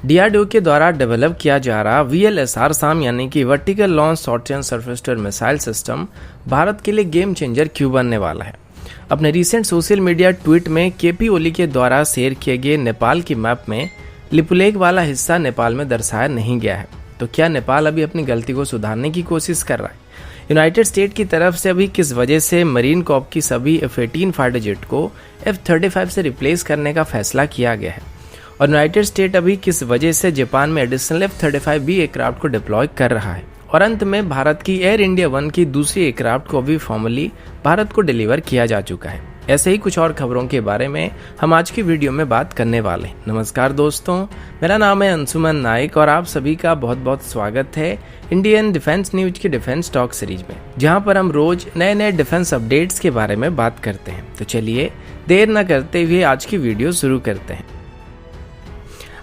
DRDO के द्वारा develop किया जा रहा वीएलएसआर-SAM यानी कि vertical launch short range surface to air missile system Bharat के लिए गेम चेंजर क्यों बनने वाला है। अपने रिसेंट सोशल मीडिया ट्वीट में केपी ओली के द्वारा शेयर किए गए नेपाल की मैप में लिपुलेख वाला हिस्सा नेपाल में दर्शाया नहीं गया है। तो क्या नेपाल अभी अपनी गलती को सुधारने की कोशिश कर रहा है? यूनाइटेड स्टेट की तरफ से अभी किस वजह से मरीन कॉर्प की सभी F-18 फाइटर जेट को F-35 से रिप्लेस करने का फैसला किया गया है? और यूनाइटेड स्टेट अभी किस वजह से जापान में एडिशनल F-35B एयरक्राफ्ट को डिप्लॉय कर रहा है? और अंत में भारत की एयर इंडिया 1 की दूसरी एयरक्राफ्ट को भी फॉर्मली भारत को डिलीवर किया जा चुका है। ऐसे ही कुछ और खबरों के बारे में हम आज की वीडियो में बात करने वाले हैं। नमस्कार दोस्तों, मेरा नाम है अंशुमन नाइक और आप सभी का बहुत बहुत स्वागत है इंडियन डिफेंस न्यूज की डिफेंस टॉक सीरीज में, जहां पर हम रोज नए नए डिफेंस अपडेट्स के बारे में बात करते हैं। तो चलिए देर न करते हुए आज की वीडियो शुरू करते हैं।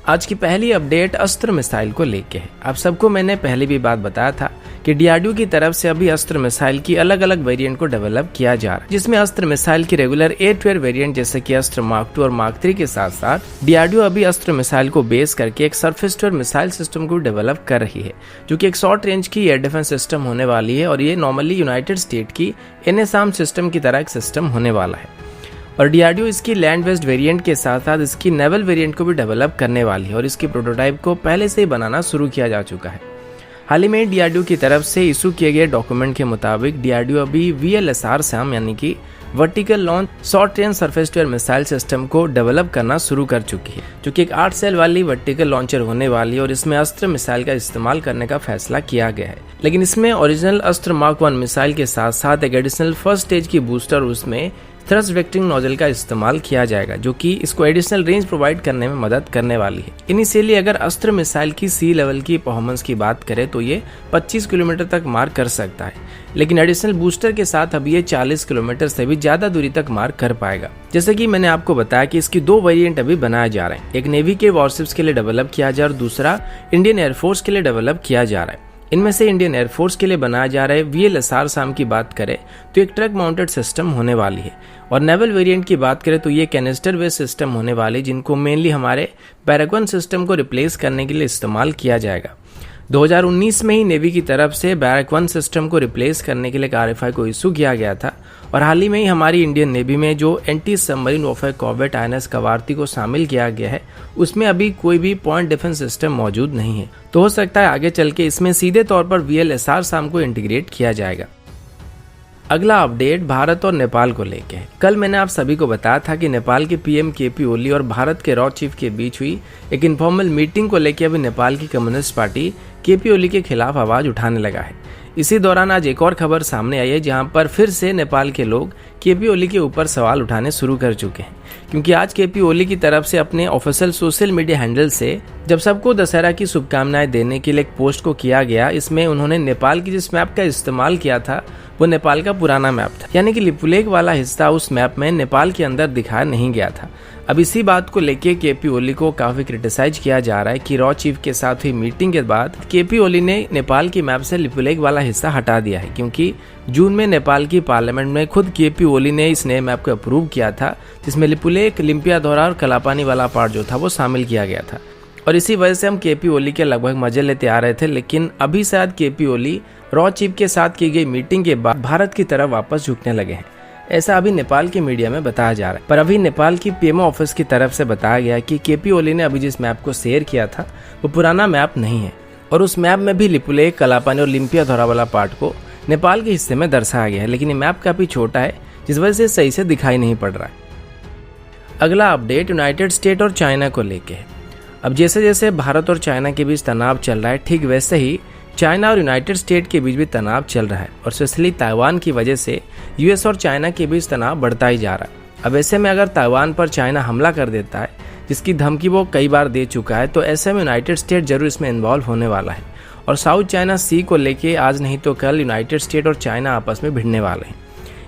आज की पहली अपडेट अस्त्र मिसाइल को लेके है। आप सबको मैंने पहले भी बात बताया था कि डीआरडीओ की तरफ से अभी अस्त्र मिसाइल की अलग अलग वेरिएंट को डेवलप किया जा रहा है, जिसमें अस्त्र मिसाइल की regular air to air variant जैसे कि अस्त्र मार्क 2 और मार्क 3 के साथ साथ डीआरडीओ अभी अस्त्र मिसाइल को बेस करके एक surface to air missile system को डेवलप कर रही है, जो कि एक शॉर्ट रेंज की एयर डिफेंस सिस्टम होने वाली है। और ये नॉर्मली यूनाइटेड स्टेट की NSAM सिस्टम की तरह एक सिस्टम होने वाला है। और डीआरडीओ इसकी लैंड बेस्ड वेरिएंट के साथ साथ इसकी नेवल वेरिएंट को भी डेवलप करने वाली है और इसकी प्रोटोटाइप को पहले से ही बनाना शुरू किया जा चुका है। हाल ही में डीआरडीओ की तरफ से इशू किए गए डॉक्यूमेंट के मुताबिक डीआरडीओ अभी वीएलएसआर-SAM यानी कि vertical launch short range surface to air missile system को डेवलप करना शुरू कर चुकी है, जो कि एक 8 सेल वाली वर्टिकल लॉन्चर होने वाली है और इसमें अस्त्र मिसाइल का इस्तेमाल करने का फैसला किया गया है। लेकिन इसमें ओरिजिनल अस्त्र मार्क 1 मिसाइल के साथ साथ एक एडिशनल फर्स्ट स्टेज की बूस्टर उसमें थ्रस्ट वेक्टरिंग नोजल का इस्तेमाल किया जाएगा, जो कि इसको एडिशनल रेंज प्रोवाइड करने में मदद करने वाली है। इनिशियली अगर अस्त्र मिसाइल की सी लेवल की परफॉर्मेंस की बात करें तो ये 25 किलोमीटर तक मार कर सकता है, लेकिन एडिशनल बूस्टर के साथ अब ये 40 किलोमीटर से भी ज्यादा दूरी तक मार कर पाएगा। जैसे कि मैंने आपको बताया कि इसकी 2 वेरिएंट अभी बनाए जा रहे हैं, एक नेवी के वॉरशिप्स के लिए डेवलप किया जा रहा है और दूसरा इंडियन एयरफोर्स के लिए डेवलप किया जा रहा है। इनमें से इंडियन एयरफोर्स के लिए बनाया जा रहा है वीएलएसआर-SAM की बात करें तो एक ट्रक माउंटेड सिस्टम होने वाली है, और नेवल वेरिएंट की बात करें तो ये कैनिस्टर बेस्ड सिस्टम होने वाली, जिनको मेनली हमारे बैरक 1 सिस्टम को रिप्लेस करने के लिए इस्तेमाल किया जाएगा। 2019 में ही नेवी की तरफ से बैरक 1 सिस्टम को रिप्लेस करने के लिए RFI को इशू किया गया था, और हाल ही में ही हमारी इंडियन नेवी में जो anti submarine warfare corvette INS Kavaratti को शामिल किया गया है, उसमें अभी कोई भी पॉइंट डिफेंस सिस्टम मौजूद नहीं है। तो हो सकता है आगे चल के इसमें सीधे तौर पर वीएलएसआर-SAM को इंटीग्रेट किया जाएगा। अगला अपडेट भारत और नेपाल को लेके है। कल मैंने आप सभी को बताया था कि नेपाल के पीएम केपी ओली और भारत के रॉ चीफ के बीच हुई एक इनफॉर्मल मीटिंग को लेकर अभी नेपाल की कम्युनिस्ट पार्टी केपी ओली के खिलाफ आवाज उठाने लगा है। इसी दौरान आज एक और खबर सामने आई है, जहां पर फिर से नेपाल के लोग केपी ओली के ऊपर सवाल उठाने शुरू कर चुके हैं, क्योंकि आज केपी ओली की तरफ से अपने ऑफिशियल सोशल मीडिया हैंडल से जब सबको दशहरा की शुभकामनाएं देने के लिए एक पोस्ट को किया गया, इसमें उन्होंने नेपाल की जिस मैप का इस्तेमाल किया था वो नेपाल का पुराना मैप था, यानी कि लिपुलेख वाला हिस्सा उस मैप में नेपाल के अंदर दिखाया नहीं गया था। अब इसी बात को लेके केपी ओली को काफी क्रिटिसाइज किया जा रहा है कि रॉ चीफ के साथ हुई मीटिंग के बाद केपी ओली ने नेपाल की मैप से लिपुलेख वाला हिस्सा हटा दिया है, क्योंकि जून में नेपाल की पार्लियामेंट में खुद केपी ओली ने इस नए मैप को अप्रूव किया था, जिसमें लिपुलेख, लिम्पियाधोरा और कलापानी वाला पार्ट जो था वो शामिल किया गया था। और इसी वजह से हम केपी ओली के लगभग मजे लेते आ रहे थे, लेकिन अभी शायद केपी ओली रॉ चीफ के साथ की गई मीटिंग के बाद भारत की तरफ वापस झुकने लगे हैं, ऐसा अभी नेपाल के मीडिया में बताया जा रहा है। पर अभी नेपाल की पीएमओ ऑफिस की तरफ से बताया गया कि केपी ओली ने अभी जिस मैप को शेयर किया था वो पुराना मैप नहीं है, और उस मैप में भी लिपुलेख, कलापानी और लिम्पियाधोरा वाला पार्ट को नेपाल के हिस्से में दर्शाया गया है, लेकिन ये मैप काफी छोटा है, जिस वजह से सही से दिखाई नहीं पड़ रहा है। अगला अपडेट यूनाइटेड स्टेट और चाइना को लेके है। अब जैसे जैसे भारत और चाइना के बीच तनाव चल रहा है, ठीक वैसे ही चाइना और यूनाइटेड स्टेट के बीच भी तनाव चल रहा है, और स्पेशली ताइवान की वजह से यूएस और चाइना के बीच तनाव बढ़ता ही जा रहा है। अब ऐसे में अगर ताइवान पर चाइना हमला कर देता है, जिसकी धमकी वो कई बार दे चुका है, तो ऐसे में यूनाइटेड स्टेट जरूर इसमें इन्वॉल्व होने वाला है, और साउथ चाइना सी को लेके आज नहीं तो कल यूनाइटेड स्टेट और चाइना आपस में भिड़ने वाले हैं।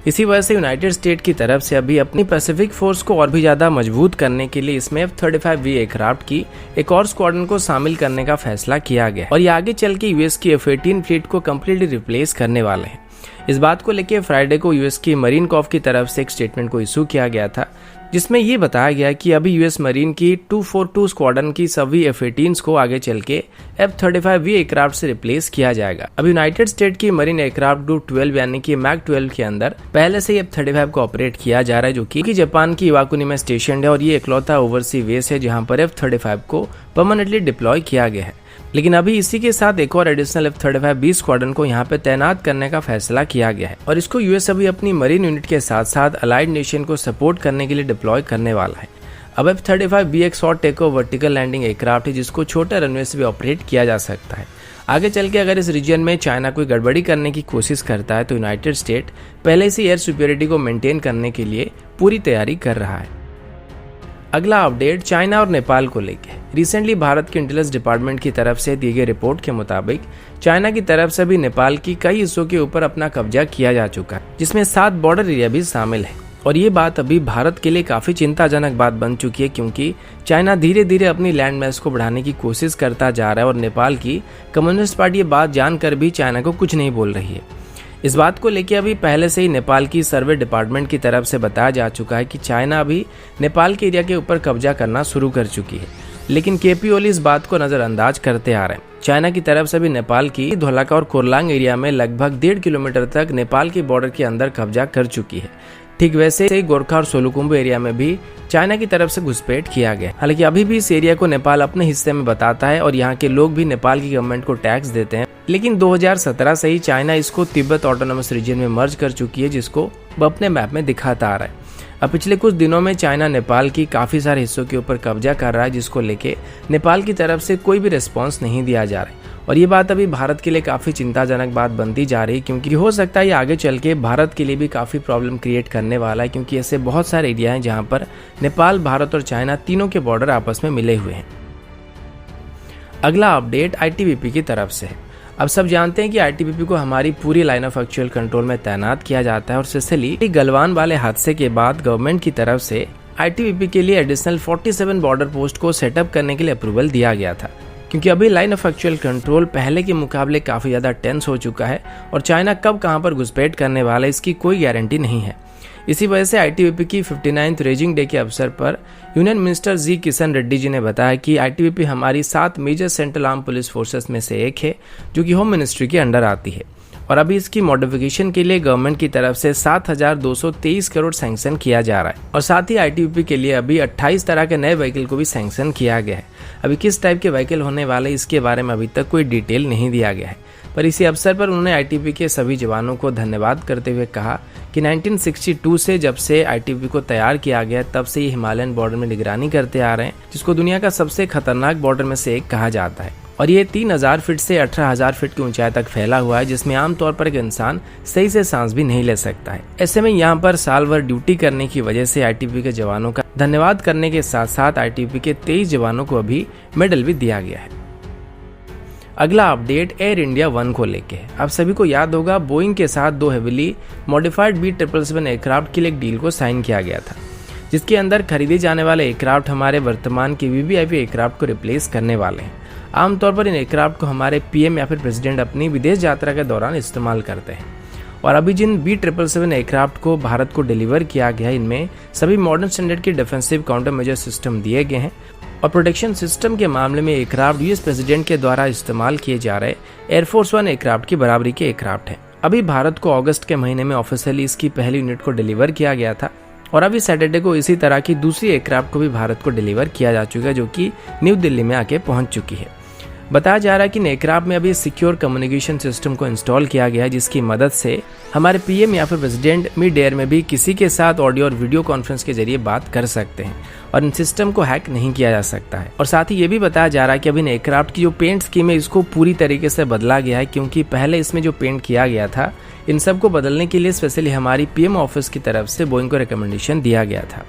इसी वजह से यूनाइटेड स्टेट की तरफ से अभी अपनी पैसिफिक फोर्स को और भी ज्यादा मजबूत करने के लिए इसमें F-35B एयरक्राफ्ट की एक और स्क्वाड्रन को शामिल करने का फैसला किया गया, और ये आगे चल के यूएस की F-18 फ्लीट को कम्प्लीटली रिप्लेस करने वाले हैं। इस बात को लेकर फ्राइडे को यूएस की मरीन कॉर्प की तरफ से एक स्टेटमेंट को इशू किया गया था, जिसमें ये बताया गया कि अभी यूएस मरीन की 242 स्क्वाड्रन की सभी F-18s को आगे चल के F-35V एयरक्राफ्ट से रिप्लेस किया जाएगा। अब यूनाइटेड स्टेट की मरीन एयरक्राफ्ट ग्रुप 12 यानी कि मैक 12 के अंदर पहले से ही F-35 को ऑपरेट किया जा रहा है, जो कि जापान की इवाकुनी में स्टेशन है और ये इकलौता ओवरसी बेस है जहां पर F-35 को परमानेंटली डिप्लॉय किया गया है। लेकिन अभी इसी के साथ एक और एडिशनल F-35B स्क्वाड्रन को यहाँ पे तैनात करने का फैसला किया गया है और इसको यूएस अभी अपनी मरीन यूनिट के साथ साथ अलाइड नेशन को सपोर्ट करने के लिए डिप्लॉय करने वाला है। अब F-35B एक short take off vertical landing aircraft है जिसको छोटे रनवे से भी ऑपरेट किया जा सकता है। आगे चल के अगर इस रीजन में चाइना कोई गड़बड़ी करने की कोशिश करता है तो यूनाइटेड स्टेट पहले से एयर सुपीरियरिटी को मेंटेन करने के लिए पूरी तैयारी कर रहा है। अगला अपडेट चाइना और नेपाल को लेकर। रिसेंटली भारत के इंटेलिजेंस डिपार्टमेंट की तरफ से दी गई रिपोर्ट के मुताबिक चाइना की तरफ से भी नेपाल की कई हिस्सों के ऊपर अपना कब्जा किया जा चुका है, जिसमें 7 बॉर्डर एरिया भी शामिल है। और ये बात अभी भारत के लिए काफी चिंताजनक बात बन चुकी है, क्योंकि चाइना धीरे धीरे अपनी लैंड मैस को बढ़ाने की कोशिश करता जा रहा है और नेपाल की कम्युनिस्ट पार्टी ये बात जानकर भी चाइना को कुछ नहीं बोल रही है। इस बात को लेकर अभी पहले से ही नेपाल की सर्वे डिपार्टमेंट की तरफ से बताया जा चुका है कि चाइना अभी नेपाल के एरिया के ऊपर कब्जा करना शुरू कर चुकी है, लेकिन केपी ओली इस बात को नजरअंदाज करते आ रहे हैं। चाइना की तरफ से भी नेपाल की धोलाका और कोरलांग एरिया में लगभग 1.5 किलोमीटर तक नेपाल के बॉर्डर के अंदर कब्जा कर चुकी है। ठीक वैसे ही गोरखा और सोलुकुंबु एरिया में भी चाइना की तरफ से घुसपैठ किया गया। हालांकि अभी भी इस एरिया को नेपाल अपने हिस्से में बताता है और यहाँ के लोग भी नेपाल की गवर्नमेंट को टैक्स देते हैं, लेकिन 2017 से ही चाइना इसको तिब्बत ऑटोनोमस रीजन में मर्ज कर चुकी है, जिसको वो अपने मैप में दिखाता आ रहा है। अब पिछले कुछ दिनों में चाइना नेपाल की काफी सारे हिस्सों के ऊपर कब्जा कर रहा है, जिसको लेके नेपाल की तरफ से कोई भी रिस्पॉन्स नहीं दिया जा रहा है। और ये बात अभी भारत के लिए काफी चिंताजनक बात बनती जा रही है, क्योंकि हो सकता है ये आगे चल के भारत के लिए भी काफी प्रॉब्लम क्रिएट करने वाला है, क्योंकि ऐसे बहुत सारे एरिया हैं जहां पर नेपाल, भारत और चाइना तीनों के बॉर्डर आपस में मिले हुए हैं। अगला अपडेट आईटीबीपी की तरफ से है। अब सब जानते हैं कि आईटीबीपी को हमारी पूरी लाइन ऑफ एक्चुअल कंट्रोल में तैनात किया जाता है और सिसिली गलवान वाले हादसे के बाद गवर्नमेंट की तरफ से आईटीबीपी के लिए एडिशनल 47 बॉर्डर पोस्ट को सेटअप करने के लिए अप्रूवल दिया गया था, क्योंकि अभी लाइन ऑफ एक्चुअल कंट्रोल पहले के मुकाबले काफी ज्यादा टेंस हो चुका है और चाइना कब कहां पर घुसपैठ करने वाला है इसकी कोई गारंटी नहीं है। इसी वजह से आईटीबीपी की 59th रेजिंग डे के अवसर पर यूनियन मिनिस्टर जी किशन रेड्डी जी ने बताया कि आईटीबीपी हमारी 7 major central arm police forces में से एक है, जो कि होम मिनिस्ट्री के अंडर आती है। और अभी इसकी मॉडिफिकेशन के लिए गवर्नमेंट की तरफ से 7,223 करोड़ सैंक्शन किया जा रहा है और साथ ही आईटीबीपी के लिए अभी 28 तरह के नए व्हीकल को भी सैंक्शन किया गया है। अभी किस टाइप के व्हीकल होने वाले इसके बारे में अभी तक कोई डिटेल नहीं दिया गया है, पर इसी अवसर पर उन्होंने आईटीबीपी के सभी जवानों को धन्यवाद करते हुए कहा कि 1962 से जब से आईटीबीपी को तैयार किया गया तब से ये हिमालयन बॉर्डर में निगरानी करते आ रहे हैं, जिसको दुनिया का सबसे खतरनाक बॉर्डर में से एक कहा जाता है। और ये 3000 फीट से 18,000 फीट की ऊंचाई तक फैला हुआ है, जिसमें आमतौर पर एक इंसान सही से सांस भी नहीं ले सकता है। ऐसे में यहाँ पर साल भर ड्यूटी करने की वजह से आईटीबीपी के जवानों का धन्यवाद करने के साथ साथ आईटीबीपी के 23 जवानों को अभी मेडल भी दिया गया है। अगला अपडेट एयर इंडिया 1 को लेके है। आप सभी को याद होगा बोइंग के साथ 2 हेविली मॉडिफाइड B777 एयरक्राफ्ट के लिए एक डील को साइन किया गया था, जिसके अंदर खरीदे जाने वाले एयरक्राफ्ट हमारे वर्तमान के VVIP एयरक्राफ्ट को रिप्लेस करने वाले हैं। आमतौर पर इन एयरक्राफ्ट को हमारे पीएम या फिर प्रेसिडेंट अपनी विदेश यात्रा के दौरान इस्तेमाल करते हैं। और अभी जिन B777 एयरक्राफ्ट को भारत को डिलीवर किया गया है, इनमें सभी मॉडर्न स्टैंडर्ड के डिफेंसिव काउंटर मेजर सिस्टम दिए गए हैं और प्रोटेक्शन सिस्टम के मामले में एयरक्राफ्ट यूएस प्रेसिडेंट के द्वारा इस्तेमाल किए जा रहे एयरफोर्स 1 एयरक्राफ्ट की बराबरी के एयरक्राफ्ट हैं। अभी भारत को अगस्त के महीने में ऑफिशियली इसकी पहली यूनिट को डिलीवर किया गया था और अभी सैटरडे को इसी तरह की दूसरी एयरक्राफ्ट को भी भारत को डिलीवर किया जा चुका है, जो कि न्यू दिल्ली में आके पहुंच चुकी है। बताया जा रहा है कि एयरक्राफ्ट में अभी सिक्योर कम्युनिकेशन सिस्टम को इंस्टॉल किया गया है, जिसकी मदद से हमारे पीएम या फिर प्रेसिडेंट मिड एयर में भी किसी के साथ ऑडियो और वीडियो कॉन्फ्रेंस के जरिए बात कर सकते हैं और इन सिस्टम को हैक नहीं किया जा सकता है। और साथ ही ये भी बताया जा रहा है कि अभी एयरक्राफ्ट की जो पेंट स्कीम है इसको पूरी तरीके से बदला गया है, क्योंकि पहले इसमें जो पेंट किया गया था इन सब को बदलने के लिए स्पेशली हमारी पीएम ऑफिस की तरफ से बोइंग को रिकमेंडेशन दिया गया था।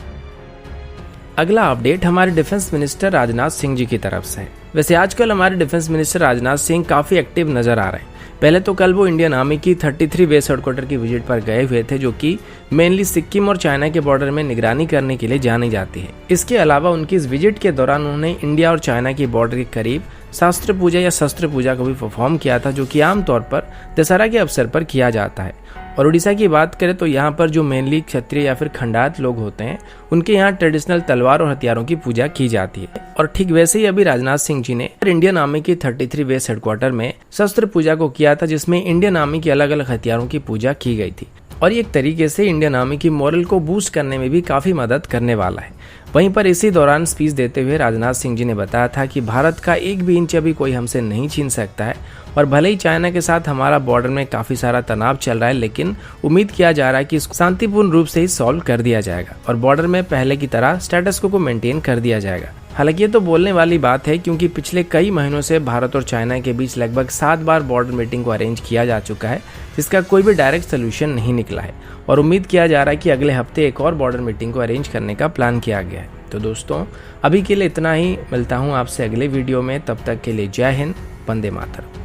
अगला अपडेट हमारे डिफेंस मिनिस्टर राजनाथ सिंह जी की तरफ से है। वैसे आजकल हमारे डिफेंस मिनिस्टर राजनाथ सिंह काफी एक्टिव नजर आ रहे हैं। पहले तो कल वो इंडियन आर्मी की 33 बेस हेडक्वार्टर की विजिट पर गए हुए थे, जो कि मेनली सिक्किम और चाइना के बॉर्डर में निगरानी करने के लिए जानी जाती है। इसके अलावा उनकी इस विजिट के दौरान उन्होंने इंडिया और चाइना की बॉर्डर के करीब शास्त्र पूजा या शस्त्र पूजा को भी परफॉर्म किया था, जो कि आमतौर पर दशहरा के अवसर पर किया जाता है। और उड़ीसा की बात करें तो यहाँ पर जो मेनली क्षत्रिय या फिर खंडात लोग होते हैं, उनके यहाँ ट्रेडिशनल तलवार और हथियारों की पूजा की जाती है। और ठीक वैसे ही अभी राजनाथ सिंह जी ने इंडियन आर्मी की 33 वेस्ट हेडक्वार्टर में शस्त्र पूजा को किया था, जिसमें इंडियन आर्मी की अलग अलग हथियारों की पूजा की गई थी। और ये एक तरीके से इंडियन आर्मी की मोरल को बूस्ट करने में भी काफी मदद करने वाला है। वहीं पर इसी दौरान स्पीच देते हुए राजनाथ सिंह जी ने बताया था कि भारत का 1 भी इंच अभी कोई हमसे नहीं छीन सकता है, और भले ही चाइना के साथ हमारा बॉर्डर में काफी सारा तनाव चल रहा है, लेकिन उम्मीद किया जा रहा है कि इसको शांतिपूर्ण रूप से ही सॉल्व कर दिया जाएगा और बॉर्डर में पहले की तरह स्टेटस को मेंटेन कर दिया जाएगा। हालांकि ये तो बोलने वाली बात है, क्योंकि पिछले कई महीनों से भारत और चाइना के बीच लगभग 7 बार बॉर्डर मीटिंग को अरेंज किया जा चुका है, जिसका कोई भी डायरेक्ट सोल्यूशन नहीं निकला है। और उम्मीद किया जा रहा है कि अगले हफ्ते एक और बॉर्डर मीटिंग को अरेंज करने का प्लान किया गया है। तो दोस्तों, अभी के लिए इतना ही। मिलता हूँ आपसे अगले वीडियो में, तब तक के लिए जय हिंद, वंदे मातरम।